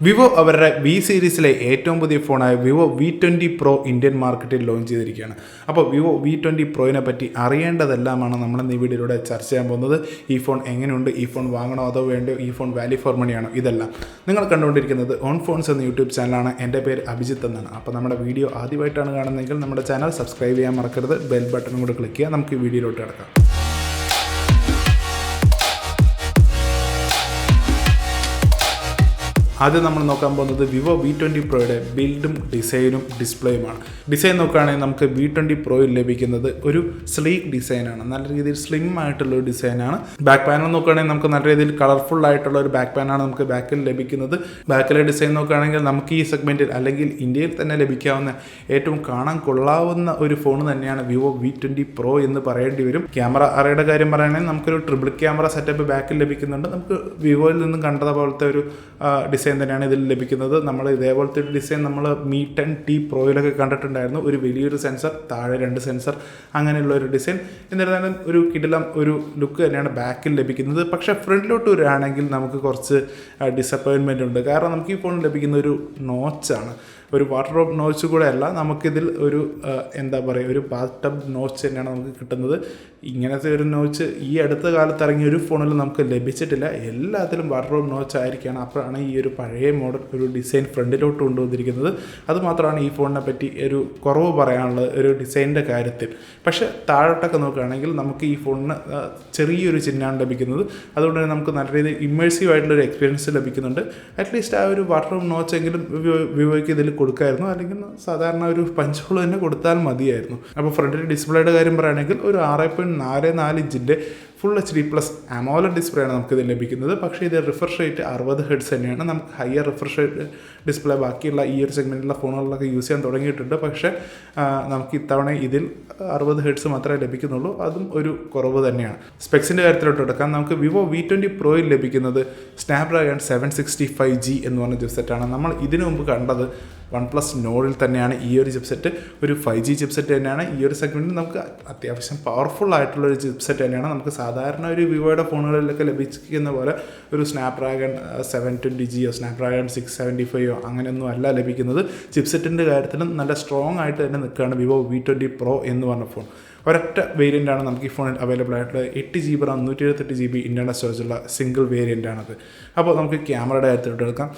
Vivo അവരുടെ V സീരീസിലെ ഏറ്റവും പുതിയ ഫോണായ വിവോ V20 Pro ഇന്ത്യൻ മാർക്കറ്റിൽ ലോഞ്ച് ചെയ്തിരിക്കുകയാണ്. അപ്പോൾ വിവോ V20 Proനെ പറ്റി അറിയേണ്ടതെല്ലാമാണ് നമ്മൾ ഈ വീഡിയോയിലൂടെ ചർച്ച ചെയ്യാൻ പോകുന്നത്. ഈ ഫോൺ എങ്ങനെയുണ്ട്, ഈ ഫോൺ വാങ്ങണോ അതോ വേണ്ടയോ, ഈ ഫോൺ വാല്യൂ ഫോർ മണിയാണോ, ഇതെല്ലാം നിങ്ങൾ കണ്ടുകൊണ്ടിരിക്കുന്നത് ഓൺ ഫോൺസ് എന്ന യൂട്യൂബ് ചാനലാണ്. എൻ്റെ പേര് അഭിജിത്ത് എന്നാണ്. അപ്പോൾ നമ്മുടെ വീഡിയോ ആദ്യമായിട്ടാണ് കാണുന്നതെങ്കിൽ നമ്മുടെ ചാനൽ സബ്സ്ക്രൈബ് ചെയ്യാൻ മറക്കരുത്. ബെൽ ബട്ടൺ കൂടെ ക്ലിക്ക് ചെയ്യുക. നമുക്ക് ഈ വീഡിയോയിലോട്ട് കിടക്കാം. ആദ്യം നമ്മൾ നോക്കാൻ പോകുന്നത് വിവോ V20 Proയുടെ ബിൽഡും ഡിസൈനും ഡിസ്പ്ലേയുമാണ്. ഡിസൈൻ നോക്കുകയാണെങ്കിൽ നമുക്ക് V20 Proയിൽ ലഭിക്കുന്നത് ഒരു സ്ലീക്ക് ഡിസൈനാണ്. നല്ല രീതിയിൽ സ്ലിം ആയിട്ടുള്ളൊരു ഡിസൈനാണ്. ബാക്ക് പാനൽ നോക്കുകയാണെങ്കിൽ നമുക്ക് നല്ല രീതിയിൽ കളർഫുൾ ആയിട്ടുള്ള ഒരു ബാക്ക് പാനാണ് നമുക്ക് ബാക്കിൽ ലഭിക്കുന്നത്. ബാക്കിലെ ഡിസൈൻ നോക്കുകയാണെങ്കിൽ നമുക്ക് ഈ സെഗ്മെൻറ്റിൽ അല്ലെങ്കിൽ ഇന്ത്യയിൽ തന്നെ ലഭിക്കാവുന്ന ഏറ്റവും കാണാൻ കൊള്ളാവുന്ന ഒരു ഫോൺ തന്നെയാണ് വിവോ V20 Pro എന്ന് പറയേണ്ടി വരും. ക്യാമറ അറയുടെ കാര്യം പറയുകയാണെങ്കിൽ നമുക്കൊരു ട്രിപ്പിൾ ക്യാമറ സെറ്റപ്പ് ബാക്കിൽ ലഭിക്കുന്നുണ്ട്. നമുക്ക് വിവോയിൽ നിന്നും കണ്ടത് പോലത്തെ ഒരു ഡിസൈൻ തന്നെയാണ് ഇതിൽ ലഭിക്കുന്നത്. നമ്മൾ ഇതേപോലത്തെ ഒരു ഡിസൈൻ നമ്മൾ Mi 10T Proയിലൊക്കെ കണ്ടിട്ടുണ്ടായിരുന്നു. ഒരു വലിയൊരു സെൻസർ, താഴെ 2 സെൻസർ, അങ്ങനെയുള്ള ഒരു ഡിസൈൻ. എന്നിരുന്നാലും ഒരു കിടിലം ഒരു ലുക്ക് തന്നെയാണ് ബാക്കിൽ ലഭിക്കുന്നത്. പക്ഷേ ഫ്രണ്ടിലോട്ട് വരികയാണെങ്കിൽ നമുക്ക് കുറച്ച് ഡിസപ്പോയിൻമെൻ്റ് ഉണ്ട്. കാരണം നമുക്ക് ഈ ഫോണിൽ ലഭിക്കുന്ന ഒരു നോച്ചാണ്. ഒരു വാട്ടർ ഡ്രോപ്പ് നോച്ച് കൂടെ അല്ല, നമുക്കിതിൽ ഒരു എന്താ പറയുക, ഒരു ബാത്ത് ടബ് നോച്ച് തന്നെയാണ് നമുക്ക് കിട്ടുന്നത്. ഇങ്ങനത്തെ ഒരു നോച്ച് ഈ അടുത്ത കാലത്ത് ഇറങ്ങിയ ഒരു ഫോണിൽ നമുക്ക് ലഭിച്ചിട്ടില്ല. എല്ലാത്തിലും വാട്ടർ ഡ്രോപ്പ് നോച്ച് ആയിരിക്കുകയാണ്. അപ്പോഴാണ് ഈ ഒരു പഴയ മോഡൽ ഒരു ഡിസൈൻ ഫ്രണ്ടിലോട്ട് കൊണ്ടുവന്നിരിക്കുന്നത്. അതുമാത്രമാണ് ഈ ഫോണിനെ പറ്റി ഒരു കുറവ് പറയാനുള്ളത് ഒരു ഡിസൈനിൻ്റെ കാര്യത്തിൽ. പക്ഷേ താഴോട്ടൊക്കെ നോക്കുകയാണെങ്കിൽ നമുക്ക് ഈ ഫോണിന് ചെറിയൊരു ചിഹ്നമാണ് ലഭിക്കുന്നത്. അതുകൊണ്ട് തന്നെ നമുക്ക് നല്ല രീതിയിൽ ഇമ്മേഴ്സീവ് ആയിട്ടുള്ളൊരു എക്സ്പീരിയൻസ് ലഭിക്കുന്നുണ്ട്. അറ്റ്ലീസ്റ്റ് ആ ഒരു വാട്ടർ ഡ്രോപ്പ് നോച്ചെങ്കിലും വിവോയ്ക്ക് ഇതിൽ കൊടുക്കായിരുന്നു. അല്ലെങ്കിൽ സാധാരണ ഒരു പഞ്ച് ഹോൾ തന്നെ കൊടുത്താൽ മതിയായിരുന്നു. അപ്പോൾ ഫ്രണ്ടിൽ ഡിസ്പ്ലേയുടെ കാര്യം പറയുകയാണെങ്കിൽ ഒരു 6.44 ഇഞ്ചിൻ്റെ ഫുൾ HD+ AMOLED ഡിസ്പ്ലേ ആണ് നമുക്കിത് ലഭിക്കുന്നത്. പക്ഷേ ഇത് റിഫ്രഷ് റേറ്റ് 60 ഹെർട്സ് തന്നെയാണ്. നമുക്ക് ഹയർ റിഫ്രഷ് റേറ്റ് ഡിസ്പ്ലേ ബാക്കിയുള്ള ഈ ഒരു സെഗ്മെൻറ്റിലുള്ള ഫോണുകളിലൊക്കെ യൂസ് ചെയ്യാൻ തുടങ്ങിയിട്ടുണ്ട്. പക്ഷേ നമുക്ക് ഇത്തവണ ഇതിൽ 60 ഹെർട്സ് മാത്രമേ ലഭിക്കുന്നുള്ളൂ. അതും ഒരു കുറവ് തന്നെയാണ്. സ്പെക്സിൻ്റെ കാര്യത്തിലോട്ട് എടുക്കാം. നമുക്ക് വിവോ V20 Proയിൽ ലഭിക്കുന്നത് സ്നാപ്ഡ്രാഗൺ 765G എന്ന് പറഞ്ഞ ചിപ്സെറ്റാണ്. നമ്മൾ ഇതിനു മുമ്പ് കണ്ടത് OnePlus Nodeൽ തന്നെയാണ് ഈ ഒരു ചിപ്സെറ്റ്. ഒരു 5G ചിപ്സെറ്റ് തന്നെയാണ്. ഈ ഒരു സെഗ്മെൻറ്റിൽ നമുക്ക് അത്യാവശ്യം പവർഫുൾ ആയിട്ടുള്ളൊരു ചിപ്സെറ്റ് തന്നെയാണ്. നമുക്ക് സാധാരണ ഒരു വിവോയുടെ ഫോണുകളിലൊക്കെ ലഭിക്കുന്ന പോലെ ഒരു സ്നാപ്ഡ്രാഗൺ 720Gയോ സ്നാപ്ഡ്രാഗൺ 675 അങ്ങനെയൊന്നും അല്ല ലഭിക്കുന്നത്. ചിപ്സെറ്റിൻ്റെ കാര്യത്തിലും നല്ല സ്ട്രോങ് ആയിട്ട് തന്നെ നിൽക്കുകയാണ് വിവോ V20 Pro എന്ന് പറഞ്ഞ ഫോൺ. ഒരൊറ്റ വേരിയൻ്റാണ് നമുക്ക് ഈ ഫോണിൽ അവൈലബിൾ ആയിട്ടുള്ളത്. 8GB 128GB internal സ്റ്റോറേജുള്ള single വേരിയൻ്റാണത്. അപ്പോൾ നമുക്ക് ക്യാമറയുടെ കാര്യത്തിലോട്ട് എടുക്കാം.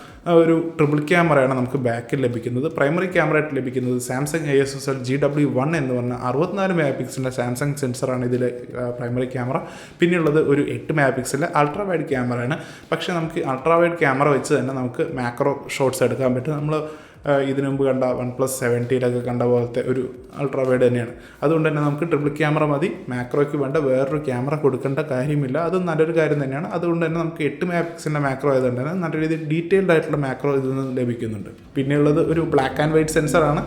ഒരു ട്രിപ്പിൾ ക്യാമറയാണ് നമുക്ക് ബാക്കിൽ ലഭിക്കുന്നത്. പ്രൈമറി ക്യാമറ ആയിട്ട് ലഭിക്കുന്നത് സാംസങ് ISOCELL GW1 എന്ന് പറഞ്ഞ 64 മെഗാപിക്സലിൻ്റെ സാംസങ് സെൻസറാണ് ഇതിലെ പ്രൈമറി ക്യാമറ. പിന്നെയുള്ളത് ഒരു 8 മെഗാപിക്സലിൻ്റെ അൾട്രാ വൈഡ് ക്യാമറയാണ്. പക്ഷേ നമുക്ക് അൾട്രാ വൈഡ് ക്യാമറ വെച്ച് തന്നെ നമുക്ക് മാക്രോ ഷോട്ട്സ് എടുക്കാൻ പറ്റും. നമ്മൾ ഇതിനു മുമ്പ് കണ്ട OnePlus 70 കണ്ട പോലത്തെ ഒരു അൾട്രാ വൈഡ് തന്നെയാണ്. അതുകൊണ്ട് തന്നെ നമുക്ക് ട്രിപ്പിൾ ക്യാമറ മതി. മാക്രോയ്ക്ക് വേണ്ട വേറൊരു ക്യാമറ കൊടുക്കേണ്ട കാര്യമില്ല. അതും നല്ലൊരു കാര്യം തന്നെയാണ്. അതുകൊണ്ട് തന്നെ നമുക്ക് 8 മെഗാപിക്സലിൻ്റെ മാക്രോ ആയതുകൊണ്ട് തന്നെ നല്ല രീതിയിൽ ഡീറ്റെയിൽഡ് ആയിട്ടുള്ള മാക്രോ ഇതിൽ നിന്ന് ലഭിക്കുന്നുണ്ട്. പിന്നെയുള്ളത് ഒരു ബ്ലാക്ക് ആൻഡ് വൈറ്റ് സെൻസറാണ്.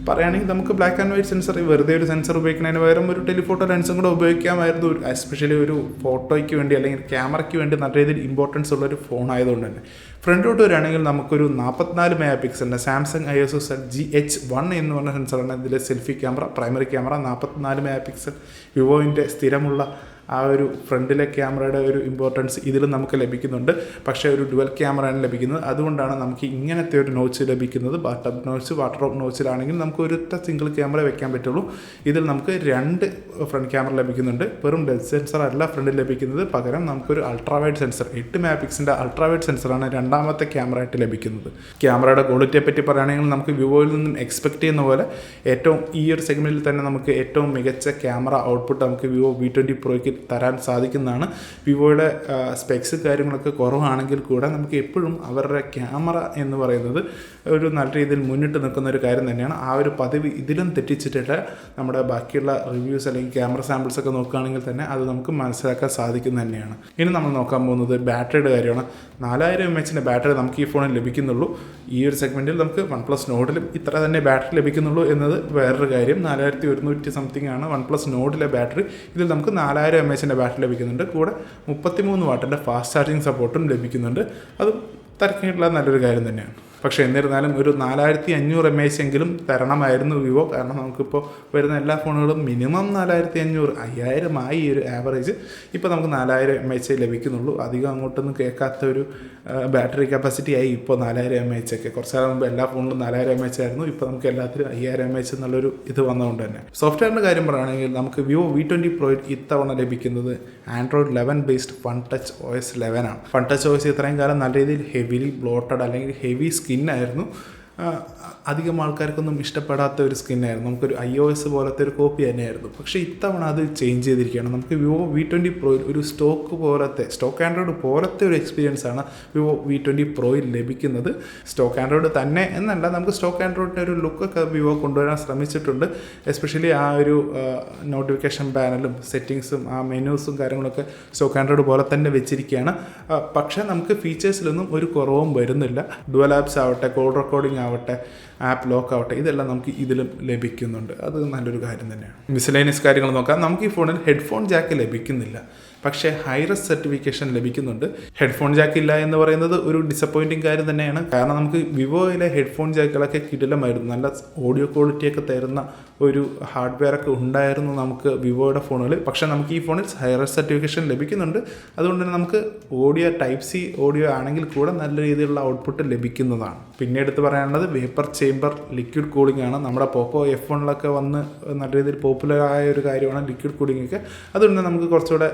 പറയുകയാണെങ്കിൽ നമുക്ക് ബ്ലാക്ക് ആൻഡ് വൈറ്റ് സെൻസർ വെറുതെ ഒരു സെൻസർ ഉപയോഗിക്കുന്നതിന് പകരം ഒരു ടെലിഫോട്ടോ ലെൻസും കൂടെ ഉപയോഗിക്കാമായിരുന്നു. എസ്പെഷ്യലി ഒരു ഫോട്ടോയ്ക്ക് വേണ്ടി അല്ലെങ്കിൽ ക്യാമറയ്ക്ക് വേണ്ടി നല്ല രീതിയിൽ ഇമ്പോർട്ടൻസ് ഉള്ളൊരു ഫോൺ ആയതുകൊണ്ട് തന്നെ. ഫ്രണ്ടിലോട്ട് വരികയാണെങ്കിൽ നമുക്കൊരു 44 മെഗാപിക്സലിൻ്റെ സാംസങ് ISOCELL GH1 എന്ന് പറഞ്ഞ സെൻസറാണ് ഇതിലെ selfie camera. Primary camera 44 megapixel. വിവോവിൻ്റെ സ്ഥിരമുള്ള ആ ഒരു ഫ്രണ്ടിലെ ക്യാമറയുടെ ഒരു ഇമ്പോർട്ടൻസ് ഇതിൽ നമുക്ക് ലഭിക്കുന്നുണ്ട്. പക്ഷേ ഒരു ഡുവൽ ക്യാമറയാണ് ലഭിക്കുന്നത്. അതുകൊണ്ടാണ് നമുക്ക് ഇങ്ങനത്തെ ഒരു നോച്ച് ലഭിക്കുന്നത്. ബാത്ത് നോച്ച്, വാട്ടർ ഡ്രോപ്പ് നോച്ചിലാണെങ്കിൽ നമുക്ക് ഒരൊറ്റ സിംഗിൾ ക്യാമറ വെക്കാൻ പറ്റുള്ളൂ. ഇതിൽ നമുക്ക് 2 ഫ്രണ്ട് ക്യാമറ ലഭിക്കുന്നുണ്ട്. വെറും ഡെഡ് സെൻസർ അല്ല ഫ്രണ്ടിൽ ലഭിക്കുന്നത്. പകരം നമുക്കൊരു അൾട്രാ വൈഡ് സെൻസർ 8 മെഗാപിക്സലിൻ്റെ അൾട്രാ വൈഡ് സെൻസറാണ് രണ്ടാമത്തെ ക്യാമറ ആയിട്ട് ലഭിക്കുന്നത്. ക്യാമറയുടെ ക്വാളിറ്റിയെ പറ്റി പറയുകയാണെങ്കിൽ നമുക്ക് വിവോയിൽ നിന്നും എക്സ്പെക്ട് ചെയ്യുന്ന പോലെ ഏറ്റവും ഈ ഒരു സെഗ്മെൻറ്റിൽ തന്നെ നമുക്ക് ഏറ്റവും മികച്ച ക്യാമറ ഔട്ട്പുട്ട് നമുക്ക് വിവോ V20 Proയ്ക്ക് തരാൻ സാധിക്കുന്നതാണ്. വിവോയുടെ സ്പെക്സ് കാര്യങ്ങളൊക്കെ കുറവാണെങ്കിൽ കൂടെ നമുക്ക് എപ്പോഴും അവരുടെ ക്യാമറ എന്ന് പറയുന്നത് ഒരു നല്ല രീതിയിൽ മുന്നിട്ട് നിൽക്കുന്ന ഒരു കാര്യം തന്നെയാണ്. ആ ഒരു പതിവ് ഇതിലും തെറ്റിച്ചിട്ടില്ല. നമ്മുടെ ബാക്കിയുള്ള റിവ്യൂസ് അല്ലെങ്കിൽ ക്യാമറ സാമ്പിൾസ് ഒക്കെ നോക്കുകയാണെങ്കിൽ തന്നെ അത് നമുക്ക് മനസ്സിലാക്കാൻ സാധിക്കുന്നത് തന്നെയാണ്. ഇനി നമ്മൾ നോക്കാൻ പോകുന്നത് ബാറ്ററിയുടെ കാര്യമാണ്. 4000 mAhൻ്റെ ബാറ്ററി നമുക്ക് ഈ ഫോണിൽ ലഭിക്കുന്നുള്ളൂ. ഈ ഒരു സെഗ്മെൻറ്റിൽ നമുക്ക് OnePlus Nodeലും ഇത്ര തന്നെ ബാറ്ററി ലഭിക്കുന്നുള്ളൂ എന്നത് വേറൊരു കാര്യം. 4100 സംതിങ് ആണ് OnePlus Nodeലെ ബാറ്ററി. ഇതിൽ നമുക്ക് 4000 mAhൻ്റെ ബാറ്ററി ലഭിക്കുന്നുണ്ട്. കൂടെ 33 വാട്ടിൻ്റെ ഫാസ്റ്റ് ചാർജിങ് സപ്പോർട്ടും ലഭിക്കുന്നുണ്ട്. അതും തരക്കേണ്ടുള്ള നല്ലൊരു കാര്യം തന്നെയാണ്. പക്ഷേ എന്നിരുന്നാലും ഒരു 4500 mAh എങ്കിലും തരണമായിരുന്നു വിവോ. കാരണം നമുക്കിപ്പോൾ വരുന്ന എല്ലാ ഫോണുകളും മിനിമം 4500, 5000 ആയി ഒരു ആവറേജ്. ഇപ്പോൾ നമുക്ക് 4000 mAh ലഭിക്കുന്നുള്ളൂ. അധികം അങ്ങോട്ടൊന്നും കേൾക്കാത്ത ഒരു ബാറ്ററി കപ്പാസിറ്റി ആയി ഇപ്പോൾ 4000 mAh ഒക്കെ. കുറച്ച് കാലം മുമ്പ് എല്ലാ ഫോണിലും 4000 mAh ആയിരുന്നു. ഇപ്പോൾ നമുക്ക് എല്ലാത്തിലും 5000 mAh എന്നുള്ളൊരു ഇത് വന്നതുകൊണ്ട് തന്നെ. സോഫ്റ്റ്വെയറിൻ്റെ കാര്യം പറയുകയാണെങ്കിൽ നമുക്ക് Vivo V20 Pro ഇത്തവണ ലഭിക്കുന്നത് Android 11 based fun touch OS 11 ആണ്. ഫൺ ടച്ച് OS ഇത്രയും കാലം നല്ല രീതിയിൽ ഹെവിലി ബ്ലോട്ടഡ് അല്ലെങ്കിൽ ഹെവി സ്കിന്നായിരുന്നു. അധികം ആൾക്കാർക്കൊന്നും ഇഷ്ടപ്പെടാത്ത ഒരു സ്കിന്നായിരുന്നു. നമുക്കൊരു iOS പോലത്തെ ഒരു കോപ്പി തന്നെയായിരുന്നു. പക്ഷേ ഇത്തവണ അത് ചേഞ്ച് ചെയ്തിരിക്കുകയാണ്. നമുക്ക് Vivo V20 Pro ഒരു സ്റ്റോക്ക് ആൻഡ്രോയിഡ് പോലത്തെ ഒരു എക്സ്പീരിയൻസ് ആണ് Vivo V20 Proയിൽ ലഭിക്കുന്നത്. സ്റ്റോക്ക് ആൻഡ്രോയിഡ് തന്നെ എന്നല്ല, നമുക്ക് സ്റ്റോക്ക് ആൻഡ്രോയിഡിൻ്റെ ഒരു ലുക്കൊക്കെ വിവോ കൊണ്ടുവരാൻ ശ്രമിച്ചിട്ടുണ്ട്. എസ്പെഷ്യലി ആ ഒരു നോട്ടിഫിക്കേഷൻ പാനലും സെറ്റിങ്സും ആ മെനൂസും കാര്യങ്ങളൊക്കെ സ്റ്റോക്ക് ആൻഡ്രോയിഡ് പോലെ തന്നെ വെച്ചിരിക്കുകയാണ്. പക്ഷേ നമുക്ക് ഫീച്ചേഴ്സിലൊന്നും ഒരു കുറവും വരുന്നില്ല. ഡുവൽ ആപ്സ് ആവട്ടെ, കോൾ റെക്കോർഡിംഗ് ആവട്ടെ, ആപ്പ് ലോക്ക് ആവട്ടെ, ഇതെല്ലാം നമുക്ക് ഇതിലും ലഭിക്കുന്നുണ്ട്. അത് നല്ലൊരു കാര്യം തന്നെയാണ്. മിസ്ലേനിയസ് കാര്യങ്ങൾ നോക്കാം. നമുക്ക് ഈ ഫോണിൽ ഹെഡ്ഫോൺ ജാക്ക് ലഭിക്കുന്നില്ല, പക്ഷേ ഹൈറസ് സർട്ടിഫിക്കേഷൻ ലഭിക്കുന്നുണ്ട്. ഹെഡ്ഫോൺ ജാക്ക് ഇല്ല എന്ന് പറയുന്നത് ഒരു ഡിസപ്പോയിൻറ്റിംഗ് കാര്യം തന്നെയാണ്. കാരണം നമുക്ക് വിവോയിലെ ഹെഡ്ഫോൺ ജാക്കുകളൊക്കെ കിടിലമായിരുന്നു. നല്ല ഓഡിയോ ക്വാളിറ്റിയൊക്കെ തരുന്ന ഒരു ഹാർഡ്വെയർ ഒക്കെ ഉണ്ടായിരുന്നു നമുക്ക് വിവോയുടെ ഫോണുകളിൽ. പക്ഷേ നമുക്ക് ഈ ഫോണിൽ ഹൈറസ് സർട്ടിഫിക്കേഷൻ ലഭിക്കുന്നുണ്ട്. അതുകൊണ്ട് തന്നെ നമുക്ക് ടൈപ്പ് സി ഓഡിയോ ആണെങ്കിൽ കൂടെ നല്ല രീതിയിലുള്ള ഔട്ട്പുട്ട് ലഭിക്കുന്നതാണ്. പിന്നെ എടുത്ത് പറയാനുള്ളത് വേപ്പർ ചേംബർ ലിക്വിഡ് കൂളിംഗ് ആണ്. നമ്മുടെ പോക്കോ F1 വന്ന് നല്ല രീതിയിൽ പോപ്പുലറായ ഒരു കാര്യമാണ് ലിക്വിഡ് കൂളിംഗ് ഒക്കെ. അതുകൊണ്ട് നമുക്ക് കുറച്ചുകൂടെ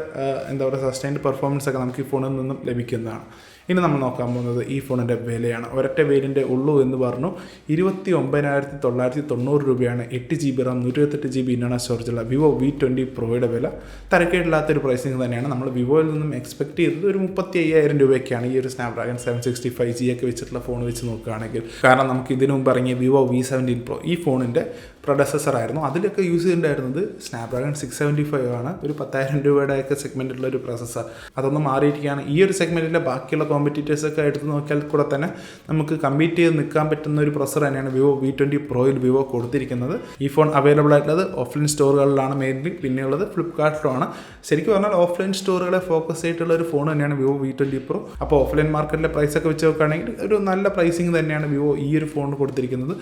സസ്റ്റൈൻഡ് പെർഫോമൻസ് ഒക്കെ നമുക്ക് ഈ ഫോണിൽ നിന്നും ലഭിക്കുന്നതാണ്. ഇനി നമ്മൾ നോക്കാൻ പോകുന്നത് ഈ ഫോണിൻ്റെ വിലയാണ്. ഒരൊറ്റ വേരിയൻ്റ് ഉള്ളൂ എന്ന് പറഞ്ഞു. 29,990 രൂപയാണ് 8GB RAM 128GB ഇൻ്റർണൽ സ്റ്റോറേജുള്ള Vivo V20 Proയുടെ വില. തരക്കേടില്ലാത്തൊരു പ്രൈസിങ് തന്നെയാണ്. നമ്മൾ വിവോയിൽ നിന്നും എക്സ്പെക്ട് ചെയ്തത് ഒരു 35,000 രൂപയ്ക്കാണ് ഈ ഒരു സ്നാപ്ഡ്രാഗൺ 765G ഒക്കെ വെച്ചിട്ടുള്ള ഫോൺ വെച്ച് നോക്കുകയാണെങ്കിൽ. കാരണം നമുക്ക് ഇതിനു മുമ്പ് ഇറങ്ങിയ Vivo V17 Pro ഈ ഫോണിൻ്റെ പ്രൊഡസസർ ആയിരുന്നു. അതിലൊക്കെ യൂസ് ചെയ്തിട്ടുണ്ടായിരുന്നത് സ്നാപ്ഡ്രാഗൺ 675 ആണ്. ഒരു 10,000 രൂപയുടെയൊക്കെ സെഗ്മെൻറ്റിലുള്ള ഒരു പ്രൊസസ്സർ. അതൊന്നും മാറിയിരിക്കുകയാണ്. ഈ ഒരു സെഗ്മെൻറ്റിലെ ബാക്കിയുള്ള കോമ്പറ്റീറ്റേഴ്സൊക്കെ എടുത്ത് നോക്കിയാൽ കൂടെ തന്നെ നമുക്ക് കമ്പീറ്റ് ചെയ്ത് നിൽക്കാൻ പറ്റുന്ന ഒരു പ്രൊസസ്സർ തന്നെയാണ് Vivo V20 Proയിൽ വിവോ കൊടുത്തിരിക്കുന്നത്. ഈ ഫോൺ അവൈലബിൾ ആയിട്ടുള്ളത് ഓഫ്ലൈൻ സ്റ്റോറുകളിലാണ് മെയിൻലി, പിന്നെയുള്ളത് ഫ്ലിപ്കാർട്ടിലുമാണ്. ശരിക്കും പറഞ്ഞാൽ ഓഫ്ലൈൻ സ്റ്റോറുകളെ ഫോക്കസ് ചെയ്തിട്ടുള്ള ഒരു ഫോൺ തന്നെയാണ് Vivo V20 Pro. അപ്പോൾ ഓഫ്ലൈൻ മാർക്കറ്റിലെ പ്രൈസൊക്കെ വെച്ച് നോക്കുകയാണെങ്കിൽ ഒരു നല്ല പ്രൈസിങ് തന്നെയാണ് വിവോ ഈ ഒരു ഫോണിന് കൊടുത്തിരിക്കുന്നത്.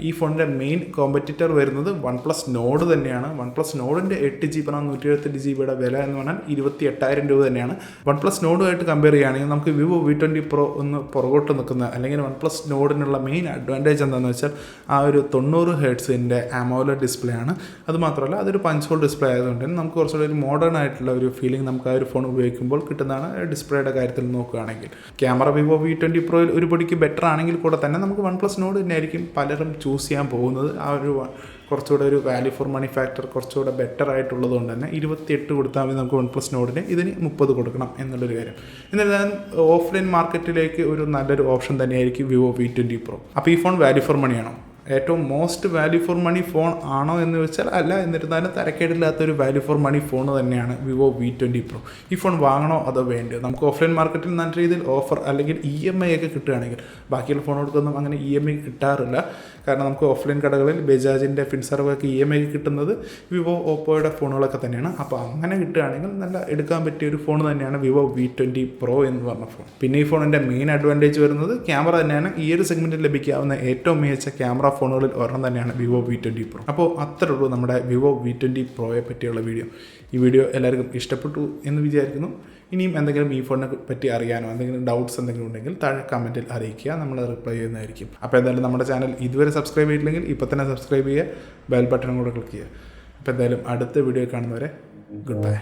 ഈ ഫോണിൻ്റെ മെയിൻ കോമ്പറ്റീറ്റർ വരുന്നത് OnePlus Nord തന്നെയാണ്. OnePlus Nordൻ്റെ 8GB RAM 128GB വില എന്ന് പറഞ്ഞാൽ 28,000 രൂപ തന്നെയാണ്. OnePlus Nordുമായിട്ട് കമ്പയർ ചെയ്യുകയാണെങ്കിൽ നമുക്ക് Vivo V20 Pro ഒന്ന് പുറകോട്ട് നിൽക്കുന്ന, അല്ലെങ്കിൽ OnePlus Nordനുള്ള മെയിൻ അഡ്വാൻറ്റേജ് എന്താണെന്ന് വെച്ചാൽ ആ ഒരു 90 Hz AMOLED ഡിസ്പ്ലേ ആണ്. അതുമാത്രമല്ല അതൊരു പഞ്ച് ഹോൾ ഡിസ്പ്ലേ ആയതുകൊണ്ട് തന്നെ നമുക്ക് കുറച്ചുകൂടി ഒരു മോഡേൺ ആയിട്ടുള്ള ഒരു ഫീലിംഗ് നമുക്ക് ആ ഒരു ഫോൺ ഉപയോഗിക്കുമ്പോൾ കിട്ടുന്നതാണ്. ഡിസ്പ്ലേയുടെ കാര്യത്തിൽ നോക്കുകയാണെങ്കിൽ ക്യാമറ Vivo V20 Proയിൽ ഒരു പൊടിക്ക് ബെറ്റർ ആണെങ്കിൽ കൂടെ തന്നെ നമുക്ക് OnePlus Nord തന്നെയായിരിക്കും പലരും ചൂസ് ചെയ്യാൻ പോകുന്നത്. ആ ഒരു കുറച്ചുകൂടെ ഒരു വാല്യൂ ഫോർ മണി ഫാക്ടർ കുറച്ചുകൂടെ ബെറ്റർ ആയിട്ടുള്ളത് കൊണ്ട് തന്നെ 28 കൊടുത്താൽ മതി നമുക്ക് OnePlus Nordന്. ഇതിന് 30 കൊടുക്കണം എന്നുള്ളൊരു കാര്യം. എന്നിരുന്നാലും ഓഫ്ലൈൻ മാർക്കറ്റിലേക്ക് ഒരു നല്ലൊരു ഓപ്ഷൻ തന്നെയായിരിക്കും Vivo V20 Pro. അപ്പോൾ ഈ ഫോൺ വാല്യൂ ഫോർ മണിയാണോ? ഏറ്റവും most value for money phone ആണോ എന്ന് വെച്ചാൽ അല്ല. എന്നിരുന്നാലും തരക്കേടില്ലാത്തൊരു വാല്യൂ ഫോർ മണി ഫോൺ തന്നെയാണ് Vivo V20 Pro. ഈ ഫോൺ വാങ്ങണോ അതോ വേണ്ടയോ? നമുക്ക് ഓഫ്ലൈൻ മാർക്കറ്റിൽ നല്ല രീതിയിൽ ഓഫർ അല്ലെങ്കിൽ EMI ഒക്കെ കിട്ടുകയാണെങ്കിൽ, ബാക്കിയുള്ള ഫോണുകൾക്കൊന്നും അങ്ങനെ EMI കിട്ടാറില്ല. കാരണം നമുക്ക് ഓഫ്ലൈൻ കടകളിൽ ബജാജിൻ്റെ ഫിൻസർവൊക്കെ EMI കിട്ടുന്നത് വിവോ ഓപ്പോയുടെ ഫോണുകളൊക്കെ തന്നെയാണ്. അപ്പോൾ അങ്ങനെ കിട്ടുകയാണെങ്കിൽ നല്ല എടുക്കാൻ പറ്റിയ ഒരു ഫോൺ തന്നെയാണ് Vivo V20 Pro എന്ന് പറഞ്ഞ ഫോൺ. പിന്നെ ഈ ഫോണിൻ്റെ മെയിൻ അഡ്വാൻറ്റേജ് വരുന്നത് ക്യാമറ തന്നെയാണ്. ഈ ഒരു സെഗ്മെൻറ്റിൽ ലഭിക്കാവുന്ന ഏറ്റവും മികച്ച ക്യാമറ ഫോണുകളിൽ ഒരെണ്ണം തന്നെയാണ് Vivo V20 Pro. അപ്പോൾ അത്രേ ഉള്ളൂ നമ്മുടെ Vivo V20 Proയെ പറ്റിയുള്ള വീഡിയോ. ഈ വീഡിയോ എല്ലാവർക്കും ഇഷ്ടപ്പെട്ടു എന്ന് വിചാരിക്കുന്നു. ഇനിയും എന്തെങ്കിലും ഈ ഫോണിനെ പറ്റി അറിയാനോ എന്തെങ്കിലും ഡൗട്ട്സ് എന്തെങ്കിലും ഉണ്ടെങ്കിൽ താഴെ കമൻറ്റിൽ അറിയിക്കുക, നമ്മൾ റിപ്ലൈ ചെയ്യുന്നതായിരിക്കും. അപ്പോൾ എന്തായാലും നമ്മുടെ ചാനൽ ഇതുവരെ സബ്സ്ക്രൈബ് ചെയ്തിട്ടില്ലെങ്കിൽ ഇപ്പോൾ തന്നെ സബ്സ്ക്രൈബ് ചെയ്യുക, ബെൽ ബട്ടണും കൂടെ ക്ലിക്ക് ചെയ്യുക. അപ്പോൾ എന്തായാലും അടുത്ത വീഡിയോ കാണുന്നവരെ ഗുഡ് ബൈ.